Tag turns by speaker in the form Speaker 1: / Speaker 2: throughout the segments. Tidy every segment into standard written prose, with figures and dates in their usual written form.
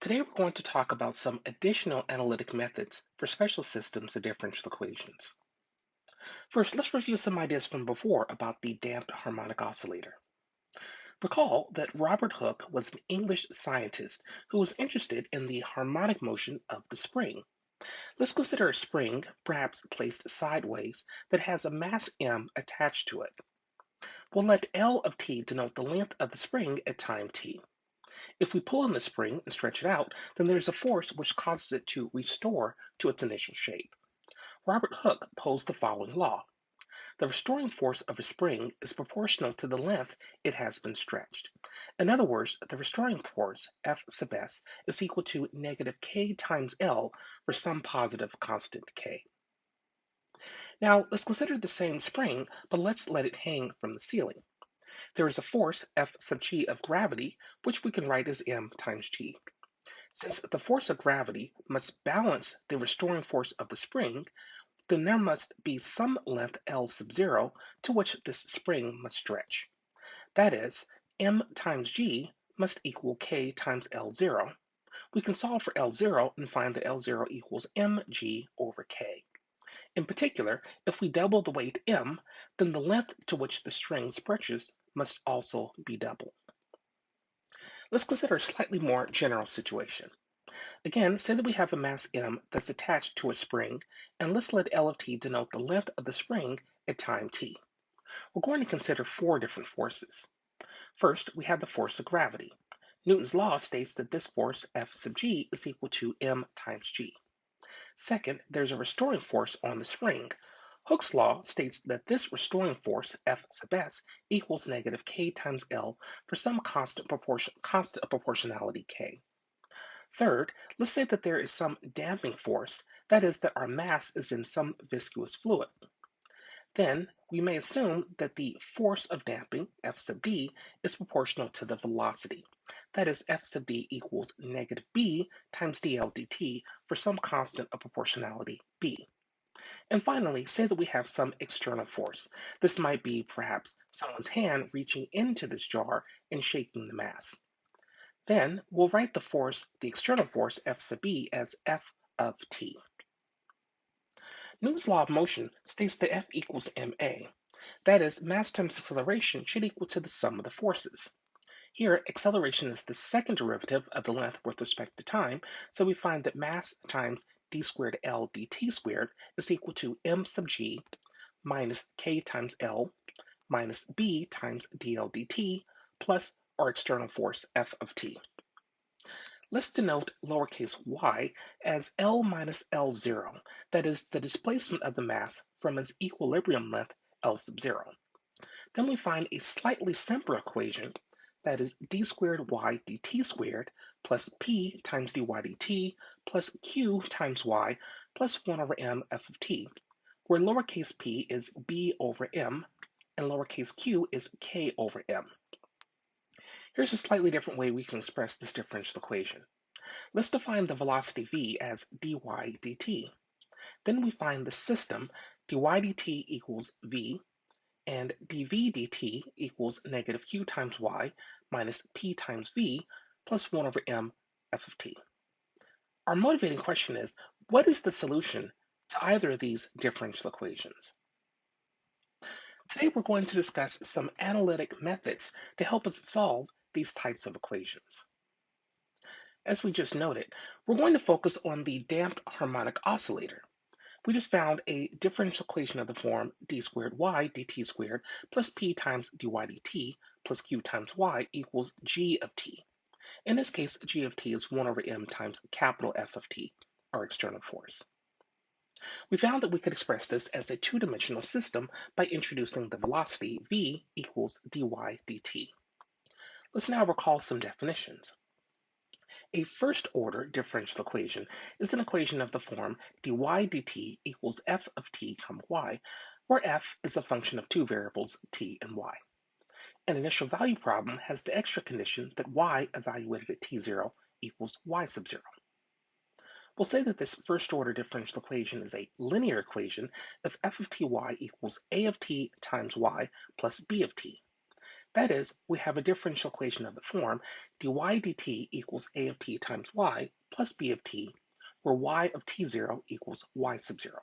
Speaker 1: Today we're going to talk about some additional analytic methods for special systems of differential equations. First, let's review some ideas from before about the damped harmonic oscillator. Recall that Robert Hooke was an English scientist who was interested in the harmonic motion of the spring. Let's consider a spring, perhaps placed sideways, that has a mass m attached to it. We'll let L of t denote the length of the spring at time t. If we pull on the spring and stretch it out, then there's a force which causes it to restore to its initial shape. Robert Hooke posed the following law. The restoring force of a spring is proportional to the length it has been stretched. In other words, the restoring force, F sub s, is equal to negative k times L for some positive constant k. Now, let's consider the same spring, but let's let it hang from the ceiling. There is a force, F sub g of gravity, which we can write as m times g. Since the force of gravity must balance the restoring force of the spring, then there must be some length L sub 0 to which this spring must stretch. That is, m times g must equal k times L0. We can solve for L0 and find that L0 equals mg over k. In particular, if we double the weight m, then the length to which the string stretches must also be doubled. Let's consider a slightly more general situation. Again, say that we have a mass m that's attached to a spring, and let's let L of t denote the length of the spring at time t. We're going to consider four different forces. First, we have the force of gravity. Newton's law states that this force, F sub g, is equal to m times g. Second, there's a restoring force on the spring. Hooke's law states that this restoring force, F sub s, equals negative k times L for some constant of proportionality k. Third, let's say that there is some damping force, that is, that our mass is in some viscous fluid. Then we may assume that the force of damping, F sub d, is proportional to the velocity. That is, F sub d equals negative b times dl dt for some constant of proportionality b. And finally, say that we have some external force. This might be perhaps someone's hand reaching into this jar and shaking the mass. Then we'll write the external force F sub b as F of t. Newton's law of motion states that F equals ma. That is, mass times acceleration should equal to the sum of the forces. Here, acceleration is the second derivative of the length with respect to time, so we find that mass times d squared L dt squared is equal to m sub g minus k times L minus b times dl dt plus our external force F of t. Let's denote lowercase y as L minus L0, that is the displacement of the mass from its equilibrium length L sub 0. Then we find a slightly simpler equation, that is d squared y dt squared plus p times dy dt plus q times y plus 1 over m f of t, where lowercase p is b over m and lowercase q is k over m. Here's a slightly different way we can express this differential equation. Let's define the velocity v as dy dt. Then we find the system dy dt equals v and dv dt equals negative q times y minus p times v plus 1 over m f of t. Our motivating question is, what is the solution to either of these differential equations? Today we're going to discuss some analytic methods to help us solve these types of equations. As we just noted, we're going to focus on the damped harmonic oscillator. We just found a differential equation of the form d squared y dt squared plus p times dy dt plus q times y equals g of t. In this case, g of t is 1 over m times capital F of t, our external force. We found that we could express this as a two-dimensional system by introducing the velocity v equals dy dt. Let's now recall some definitions. A first-order differential equation is an equation of the form dy dt equals f of t comma y, where f is a function of two variables t and y. An initial value problem has the extra condition that y evaluated at t0 equals y sub 0. We'll say that this first-order differential equation is a linear equation if f of ty equals a of t times y plus b of t. That is, we have a differential equation of the form dy dt equals a of t times y plus b of t, where y of t0 equals y sub 0.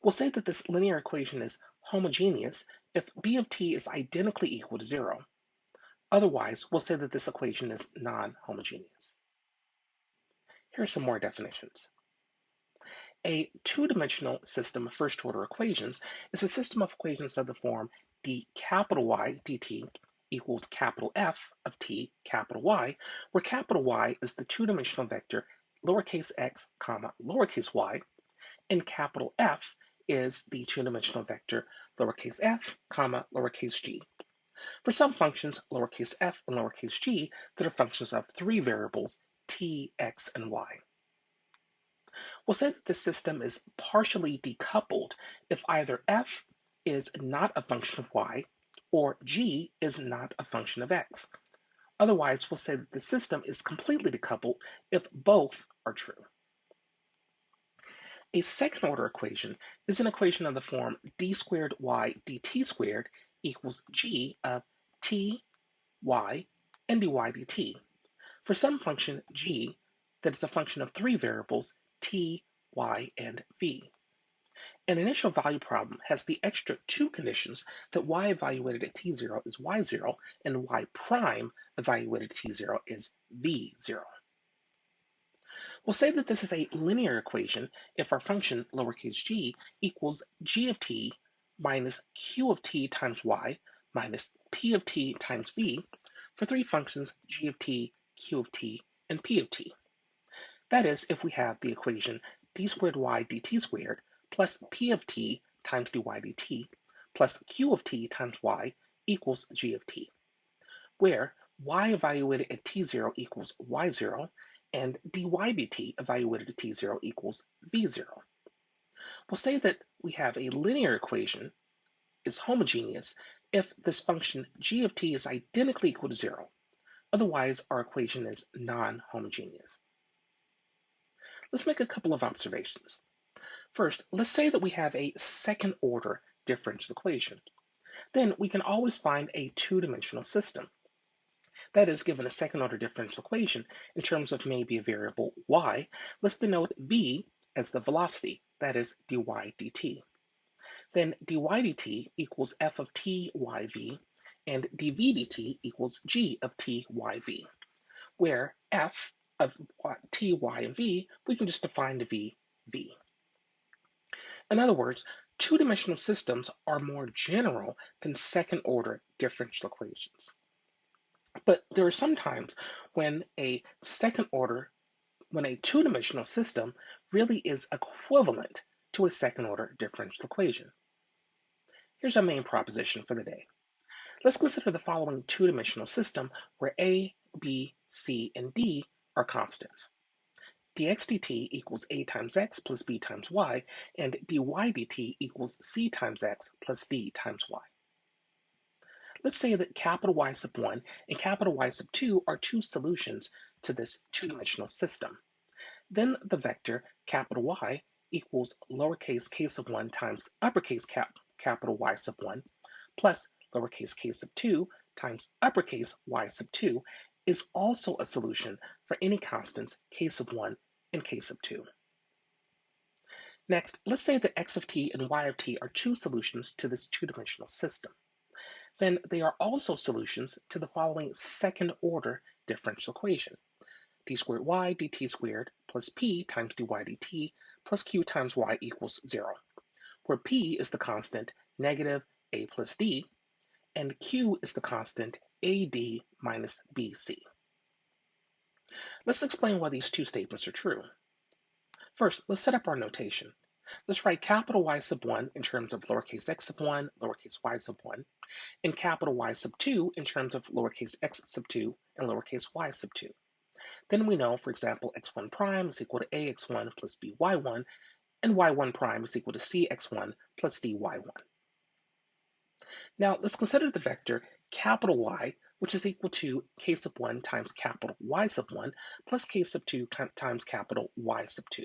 Speaker 1: We'll say that this linear equation is homogeneous if b of t is identically equal to 0. Otherwise, we'll say that this equation is non-homogeneous. Here are some more definitions. A two-dimensional system of first-order equations is a system of equations of the form d capital Y dt equals capital F of t capital Y, where capital Y is the two-dimensional vector lowercase x, comma, lowercase y, and capital F is the two-dimensional vector lowercase f, comma, lowercase g. For some functions, lowercase f and lowercase g, that are functions of three variables, t, x, and y. We'll say that the system is partially decoupled if either f is not a function of y or g is not a function of x. Otherwise, we'll say that the system is completely decoupled if both are true. A second-order equation is an equation of the form d squared y dt squared equals g of t, y, and dy dt. For some function g that is a function of three variables, t, y, and v. An initial value problem has the extra two conditions that y evaluated at t0 is y0 and y prime evaluated at t0 is v0. We'll say that this is a linear equation if our function lowercase g equals g of t minus q of t times y minus p of t times v for three functions g of t, q of t, and p of t. That is, if we have the equation d squared y dt squared plus p of t times dy dt plus q of t times y equals g of t, where y evaluated at t0 equals y0 and dy dt evaluated at t0 equals v0. We'll say that we have a linear equation is homogeneous if this function g of t is identically equal to 0. Otherwise, our equation is non-homogeneous. Let's make a couple of observations. First, let's say that we have a second-order differential equation. Then we can always find a two-dimensional system. That is, given a second-order differential equation in terms of maybe a variable y, let's denote v as the velocity, that is dy dt. Then dy dt equals f of t yv, and dv dt equals g of t yv, where f of t, y, and v, we can just define the v. In other words, two-dimensional systems are more general than second-order differential equations. But there are some times when a two-dimensional system really is equivalent to a second-order differential equation. Here's our main proposition for the day. Let's consider the following two-dimensional system where a, b, c, and d are constants. Dx dt equals a times x plus b times y, and dy dt equals c times x plus d times y. Let's say that capital Y sub 1 and capital Y sub 2 are two solutions to this two-dimensional system. Then the vector capital Y equals lowercase k sub 1 times uppercase capital Y sub 1 plus lowercase k sub 2 times uppercase y sub 2 is also a solution for any constants k sub 1 and k sub 2. Next, let's say that x of t and y of t are two solutions to this two-dimensional system. Then they are also solutions to the following second-order differential equation. D squared y dt squared plus p times dy dt plus q times y equals 0, where p is the constant negative a plus d, and q is the constant ad minus bc. Let's explain why these two statements are true. First, let's set up our notation. Let's write capital Y sub 1 in terms of lowercase x sub 1, lowercase y sub 1, and capital Y sub 2 in terms of lowercase x sub 2 and lowercase y sub 2. Then we know, for example, x1 prime is equal to ax1 plus by1, and y1 prime is equal to cx1 plus dy1. Now let's consider the vector capital Y, which is equal to k sub 1 times capital Y sub 1 plus k sub 2 times capital Y sub 2.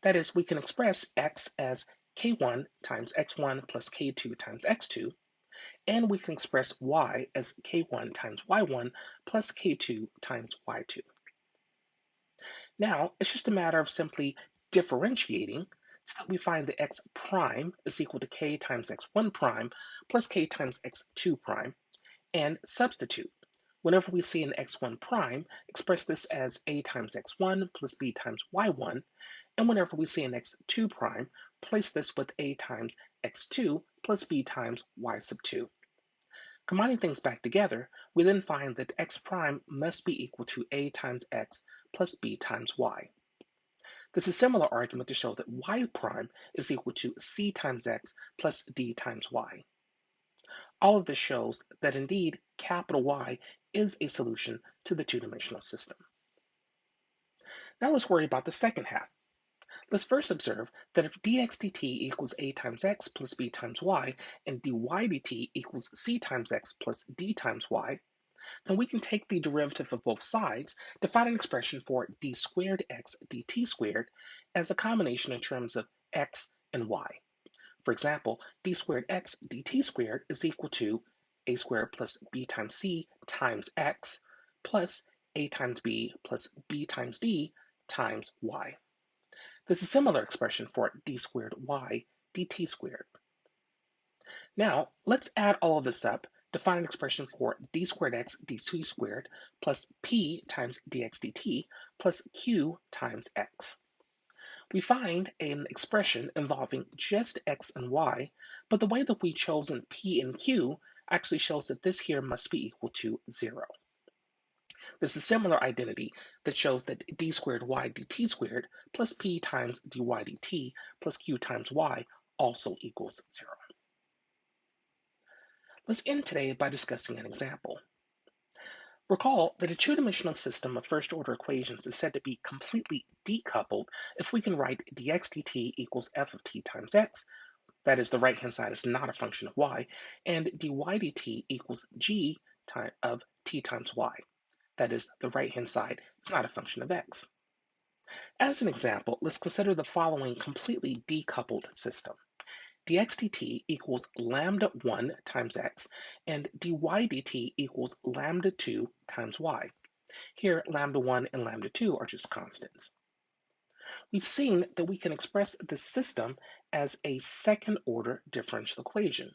Speaker 1: That is, we can express x as k1 times x1 plus k2 times x2, and we can express y as k1 times y1 plus k2 times y2. Now, it's just a matter of simply differentiating so that we find that x prime is equal to k times x1 prime plus k times x2 prime, and substitute. Whenever we see an x1 prime, express this as a times x1 plus b times y1, and whenever we see an x2 prime, place this with a times x2 plus b times y sub 2. Combining things back together, we then find that x prime must be equal to a times x plus b times y. This is a similar argument to show that y prime is equal to c times x plus d times y. All of this shows that indeed capital Y is a solution to the two-dimensional system. Now let's worry about the second half. Let's first observe that if dx dt equals a times x plus b times y, and dy dt equals c times x plus d times y, then we can take the derivative of both sides to find an expression for d squared x dt squared as a combination in terms of x and y. For example, d squared x dt squared is equal to a squared plus b times c times x plus a times b plus b times d times y. This is a similar expression for d squared y dt squared. Now, let's add all of this up to find an expression for d squared x dt squared plus p times dx dt plus q times x. We find an expression involving just x and y, but the way that we've chosen p and q actually shows that this here must be equal to 0. There's a similar identity that shows that d squared y dt squared plus p times dy dt plus q times y also equals 0. Let's end today by discussing an example. Recall that a two-dimensional system of first-order equations is said to be completely decoupled if we can write dx dt equals f of t times x, that is, the right-hand side is not a function of y, and dy dt equals g of t times y, that is, the right-hand side is not a function of x. As an example, let's consider the following completely decoupled system. Dx dt equals lambda 1 times x, and dy dt equals lambda 2 times y. Here, lambda 1 and lambda 2 are just constants. We've seen that we can express this system as a second-order differential equation.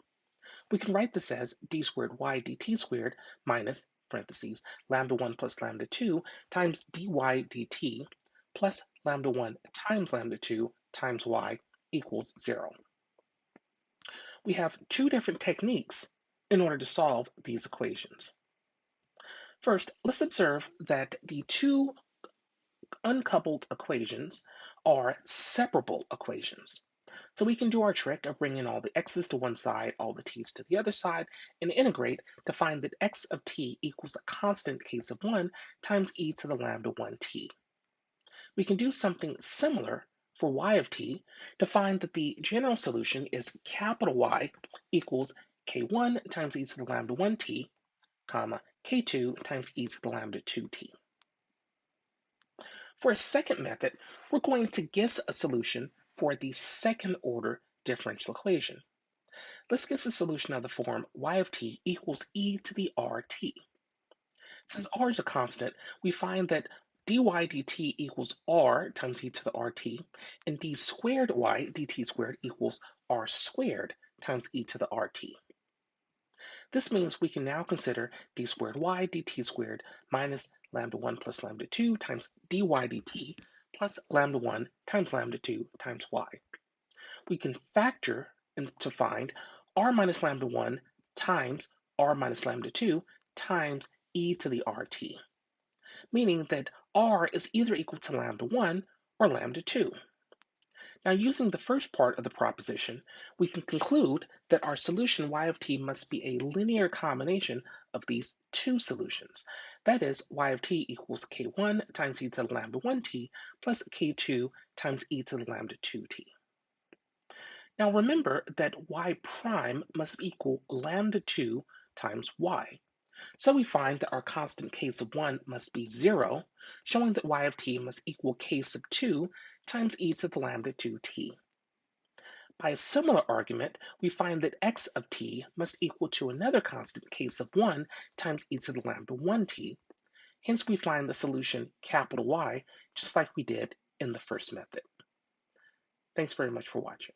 Speaker 1: We can write this as d squared y dt squared minus, parentheses, lambda 1 plus lambda 2 times dy dt plus lambda 1 times lambda 2 times y equals 0. We have two different techniques in order to solve these equations. First, let's observe that the two uncoupled equations are separable equations. So we can do our trick of bringing all the x's to one side, all the t's to the other side, and integrate to find that x of t equals a constant case of 1 times e to the lambda 1t. We can do something similar for y of t to find that the general solution is capital Y equals k1 times e to the lambda 1t, comma, k2 times e to the lambda 2t. For a second method, we're going to guess a solution for the second order differential equation. Let's guess a solution of the form y of t equals e to the rt. Since r is a constant, we find that dy dt equals r times e to the rt, and d squared y dt squared equals r squared times e to the rt. This means we can now consider d squared y dt squared minus lambda 1 plus lambda 2 times dy dt plus lambda 1 times lambda 2 times y. We can factor to find r minus lambda 1 times r minus lambda 2 times e to the rt, meaning that r is either equal to lambda 1 or lambda 2. Now, using the first part of the proposition, we can conclude that our solution y of t must be a linear combination of these two solutions. That is, y of t equals k1 times e to the lambda 1t plus k2 times e to the lambda 2t. Now remember that y prime must equal lambda 2 times y. So we find that our constant k sub 1 must be 0, showing that y of t must equal k sub 2 times e to the lambda 2t. By a similar argument, we find that x of t must equal to another constant case of 1 times e to the lambda 1t. Hence, we find the solution capital Y, just like we did in the first method. Thanks very much for watching.